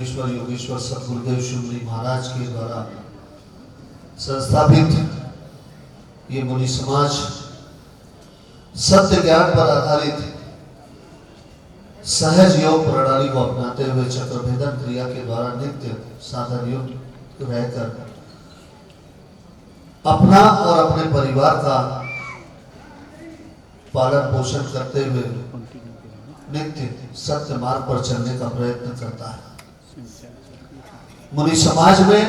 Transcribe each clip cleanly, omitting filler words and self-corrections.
ईश्वर योगेश्वर सतगुरुदेव शिवजी महाराज के द्वारा संस्थापित ये मुनि समाज सत्य ज्ञान पर आधारित सहज योग प्रणाली को अपनाते हुए चक्रभेदन क्रिया के द्वारा नित्य साधन युक्त रहकर अपना और अपने परिवार का पालन पोषण करते हुए नित्य सत्य मार्ग पर चलने का प्रयत्न करता है। मुनि समाज में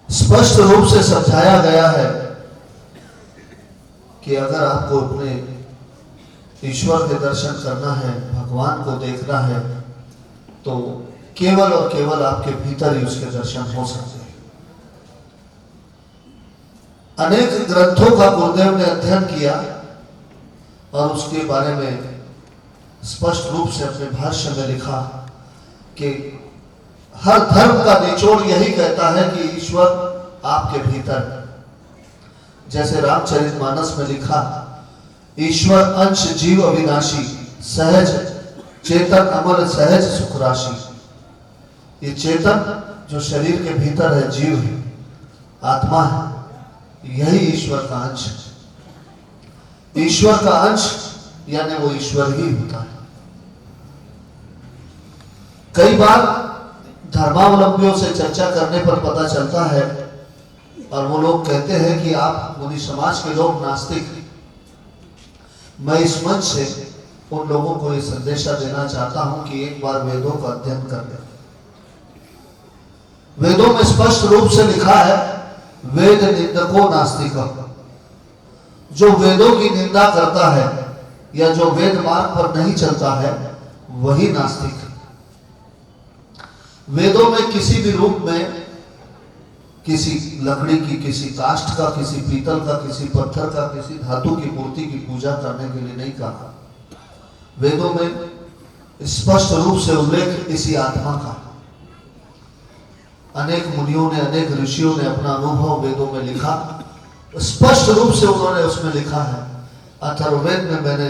स्पष्ट रूप से समझाया गया है कि अगर आपको अपने ईश्वर के दर्शन करना है, भगवान को देखना है, तो केवल और केवल आपके भीतर ही उसके दर्शन हो सकते हैं। अनेक ग्रंथों का गुरुदेव ने अध्ययन किया और उसके बारे में स्पष्ट रूप से अपने भाष्य में लिखा कि हर धर्म का निचोड़ यही कहता है कि ईश्वर आपके भीतर है। जैसे रामचरितमानस में लिखा, ईश्वर अंश जीव अविनाशी, सहज चेतन अमर सहज सुख राशि। ये चेतन जो शरीर के भीतर है, जीव है, आत्मा है, यही ईश्वर का अंश है। ईश्वर का अंश यानी वो ईश्वर ही होता है। कई बार धर्मावलंबियों से चर्चा करने पर पता चलता है और वो लोग कहते हैं कि आप मुनि समाज के लोग नास्तिक हैं। मैं इस मंच से उन लोगों को ये संदेशा देना चाहता हूं कि एक बार वेदों का अध्ययन कर लें। वेदों में स्पष्ट रूप से लिखा है, वेद निंदको नास्तिक। जो वेदों की निंदा करता है या जो वेद मार्ग पर नहीं चलता है, वही नास्तिक है। वेदों में किसी भी रूप में किसी लकड़ी की, किसी काष्ठ का, किसी पीतल का, किसी पत्थर का, किसी धातु की मूर्ति की पूजा करने के लिए नहीं कहा। वेदों में स्पष्ट रूप से उल्लेख इसी आत्मा का। अनेक मुनियों ने, अनेक ऋषियों ने अपना अनुभव वेदों में लिखा। स्पष्ट रूप से उन्होंने उसमें लिखा है। अथर्ववेद में मैंने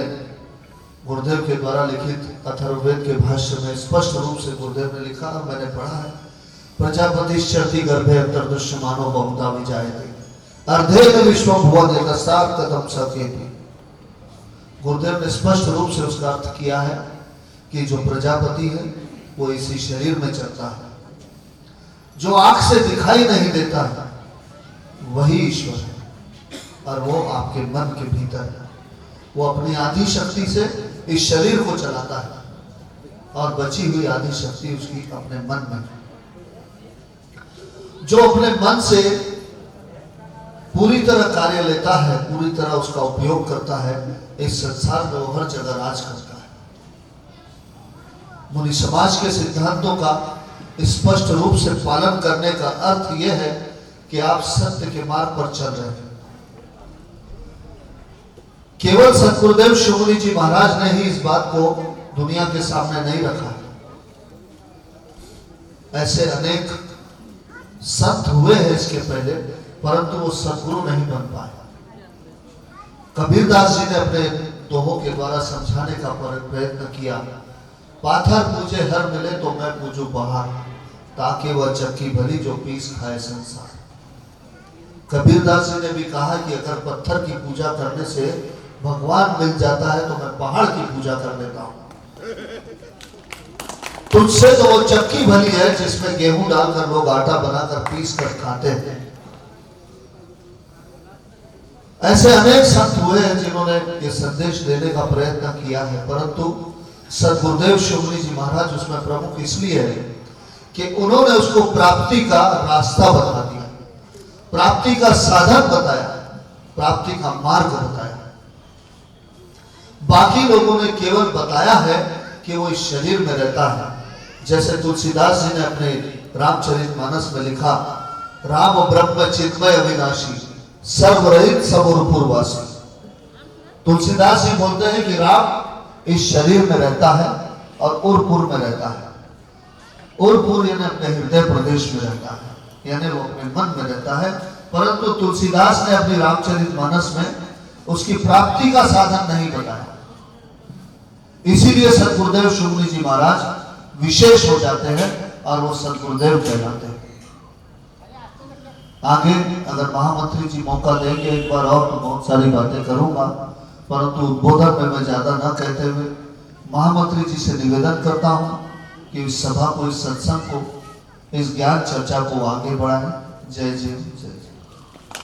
गुरुदेव के द्वारा लिखित अथर्ववेद के भाष्य में स्पष्ट रूप से गुरुदेव ने लिखा और मैंने पढ़ा है, प्रजापति चरती गर्भे अंतर्दृश्यमानो बहुधा विजायते अर्धेन विश्वम भुवन यतस्तात् कथम सकेति। गुरुदेव ने स्पष्ट रूप से उसका अर्थ किया है कि जो प्रजापति है वो इसी शरीर में चलता है। जो आंख से दिखाई नहीं देता है वही ईश्वर है और वो आपके मन के भीतर है। वो अपनी आधी शक्ति से इस शरीर को चलाता है और बची हुई आधी शक्ति उसकी अपने मन में। जो अपने मन से पूरी तरह कार्य लेता है, पूरी तरह उसका उपयोग करता है, इस संसार में वो हर जगह राज करता है। मुनि समाज के सिद्धांतों का स्पष्ट रूप से पालन करने का अर्थ यह है कि आप सत्य के मार्ग पर चल रहे हैं। केवल सतगुरुदेव शिवमुनि जी महाराज ने ही इस बात को दुनिया के सामने नहीं रखा। ऐसे अनेक संत हुए हैं इसके पहले, परंतु वो सतगुरु नहीं बन पाए। कबीरदास जी ने अपने दोहों के द्वारा समझाने का प्रयत्न किया, पाथर पूजे हर मिले तो मैं पूजू बाहर, ताकि वह चक्की भली जो पीस खाए संसार। कबीरदास जी ने भी कहा कि अगर पत्थर की पूजा करने से भगवान मिल जाता है तो मैं पहाड़ की पूजा कर लेता हूं। तुझसे तो वो चक्की भली है जिसमें गेहूं डालकर लोग आटा बनाकर पीस कर खाते हैं। ऐसे अनेक संत हुए हैं जिन्होंने ये संदेश देने का प्रयत्न किया है, परंतु सतगुरुदेव शिवमुनि जी महाराज उसमें प्रमुख इसलिए है कि उन्होंने उसको प्राप्ति का रास्ता बता दिया, प्राप्ति का साधन बताया, प्राप्ति का मार्ग बताया। बाकी लोगों ने केवल बताया है कि वो इस शरीर में रहता है। जैसे तुलसीदास जी ने अपने रामचरितमानस में लिखा, राम ब्रह्म चिन्मय अविनाशी, सर्वरहित सबूरपुरवासी। तुलसीदास जी बोलते हैं कि राम इस शरीर में रहता है और उरपुर में रहता है। उरपुर यानी अपने हृदय प्रदेश में रहता है, यानी वो अपने मन में रहता है। परंतु तुलसीदास ने अपनी रामचरितमानस में उसकी प्राप्ति का साधन नहीं बताया। इसीलिए सतगुरुदेव शिवमुनि जी महाराज विशेष हो जाते हैं और वो सदगुरुदेव कहलाते हैं। आगे अगर महामंत्री जी मौका देंगे एक बार और तो बहुत सारी बातें करूंगा, परंतु उद्बोधन में मैं ज्यादा न कहते हुए महामंत्री जी से निवेदन करता हूं कि इस सभा को, इस सत्संग को, इस ज्ञान चर्चा को आगे बढ़ाएं। जय जय जय।